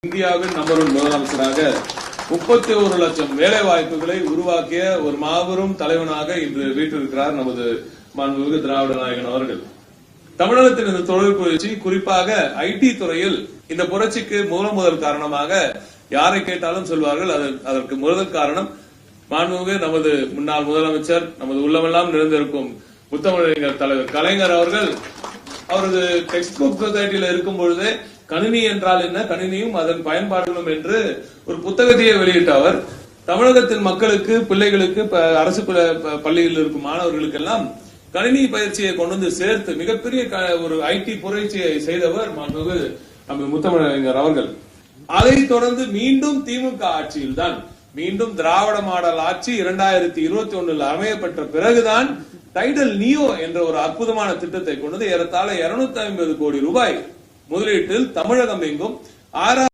இந்தியாவின் நம்பர் 1 முதலமைச்சராக 31 லட்சம் வேலை வாய்ப்புகளை உருவாக்கிய ஒரு மாபெரும் தலைவனாக இன்று வீற்றிருக்கிறார் நமது மாண்புமிகு திராவிட நாயகன் அவர்கள். தமிழகத்தின் இந்த தொழில் புரட்சி, குறிப்பாக ஐடி துறையில் இந்த புரட்சிக்கு முதல் காரணமாக யாரை கேட்டாலும் சொல்வார்கள். அதற்கு முதல் காரணம் மாண்புமிகு நமது முன்னாள் முதலமைச்சர், நமது உள்ளமெல்லாம் நிறைந்திருக்கும் முத்தமிழறிஞர் தலைவர் கலைஞர் அவர்கள். அவரது டெக்ஸ்ட் புக் சொசைட்டியில் இருக்கும் பொழுதே கணினி என்றால் என்ன, கணினியும் அதன் பயன்பாடுகளும் என்று ஒரு புத்தகத்தையே வெளியிட்ட அவர் தமிழகத்தின் மக்களுக்கு, பிள்ளைகளுக்கு, அரசு பள்ளியில் இருக்கும் மாணவர்களுக்கெல்லாம் கணினி பயிற்சியை கொண்டு வந்து சேர்த்து மிகப்பெரிய ஒரு ஐடி புரட்சியை செய்தவர் மாண்புமிகு நம்ம முத்தமிழறிஞர் அவர்கள். அதைத் தொடர்ந்து மீண்டும் திமுக ஆட்சியில்தான், மீண்டும் திராவிட மாடல் ஆட்சி 2021 அமையப்பட்ட பிறகுதான் டைடல் நியோ என்ற ஒரு அற்புதமான திட்டத்தை கொண்டு ஏறத்தாழ 250 கோடி ரூபாய் முதலீட்டில் தமிழகம் எங்கும் 6